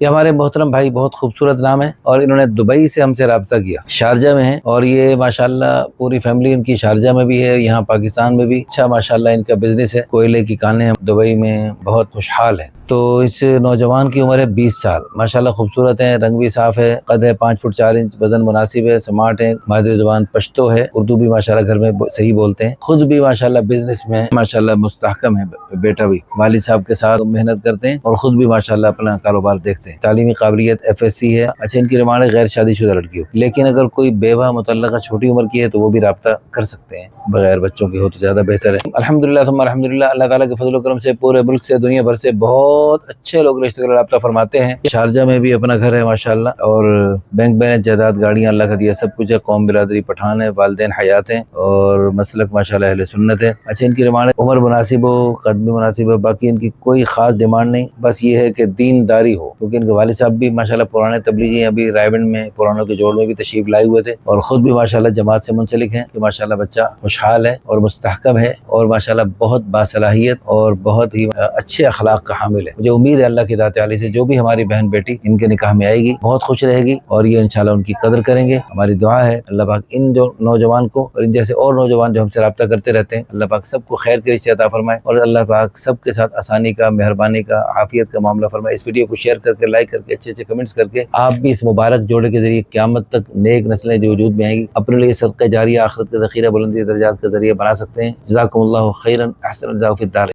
یہ ہمارے محترم بھائی بہت خوبصورت نام ہے، اور انہوں نے دبئی سے ہم سے رابطہ کیا، شارجہ میں ہیں، اور یہ ماشاءاللہ پوری فیملی ان کی شارجہ میں بھی ہے، یہاں پاکستان میں بھی اچھا ماشاءاللہ ان کا بزنس ہے، کوئلے کی کانیں دبئی میں بہت خوشحال ہیں۔ تو اس نوجوان کی عمر ہے 20 سال، ماشاءاللہ خوبصورت ہیں، رنگ بھی صاف ہے، قد ہے 5 فٹ 4 انچ، وزن مناسب ہے، سمارٹ ہے، مادری زبان پشتو ہے، اردو بھی ماشاءاللہ گھر میں صحیح بولتے ہیں، خود بھی ماشاءاللہ بزنس میں ماشاءاللہ مستحکم ہے، بیٹا بھی والد صاحب کے ساتھ محنت کرتے ہیں اور خود بھی ماشاءاللہ اپنا کاروبار دیکھتے ہیں، تعلیمی قابلیت FSC ہے۔ اچھا، ان کی ڈیمانڈ ہے غیر شادی شدہ لڑکی ہو، لیکن اگر کوئی بیوہ مطلقہ چھوٹی عمر کی ہے تو وہ بھی رابطہ کر سکتے ہیں، بغیر بچوں کے ہو تو زیادہ بہتر ہے۔ الحمدللہ ثم الحمدللہ، اللہ تعالیٰ کے فضل و کرم سے پورے ملک سے دنیا بھر سے بہت اچھے لوگ رشتہ کا رابطہ فرماتے ہیں۔ شارجہ میں بھی اپنا گھر ہے ماشاءاللہ، اور بینک بیلنس، جائیداد، گاڑیاں اللہ کا دیا سب کچھ ہے، قوم برادری پٹھان ہے، والدین حیات ہیں، اور مسلک ماشاءاللہ اہل سنت ہے۔ اچھا، ان کی ڈیمانڈ ہے عمر مناسب ہو، قد بھی مناسب ہے، باقی ان کی کوئی خاص ڈیمانڈ نہیں، بس یہ ہے کہ دینداری ہو، کیونکہ ان کے والد صاحب بھی ماشاءاللہ پرانے تبلیغی ہیں، ابھی رائے بند میں پرانوں کے جوڑ میں بھی تشریف لائے ہوئے تھے، اور خود بھی ماشاءاللہ جماعت سے منسلک ہیں، کہ ماشاءاللہ بچہ خوشحال ہے اور مستحکم ہے، اور ماشاءاللہ بہت باصلاحیت اور بہت ہی اچھے اخلاق کا حامل ہے۔ مجھے امید ہے اللہ کی ذات عالی سے جو بھی ہماری بہن بیٹی ان کے نکاح میں آئے گی بہت خوش رہے گی، اور یہ انشاءاللہ ان کی قدر کریں گے۔ ہماری دعا ہے اللہ پاک ان جو نوجوان کو اور ان جیسے اور نوجوان جو ہم سے رابطہ کرتے رہتے ہیں، اللہ پاک سب کو خیر کے رشتے عطا فرمائے، اور اللہ پاک سب کے ساتھ آسانی کا، مہربانی کا، عافیت کا معاملہ فرمائے۔ اس ویڈیو کو شیئر کر کے، لائک کر کے، اچھے کمنٹس کر کے آپ بھی اس مبارک جوڑے کے ذریعے قیامت تک نیک نسلیں جو وجود میں آئیں گی اپنے لیے صدقہ جاریہ، آخرت کا ذخیرہ، بلندی درجات کا ذریعہ بنا سکتے ہیں۔ جزاکم اللہ خیرا، احسن الجزاء فی الدارین۔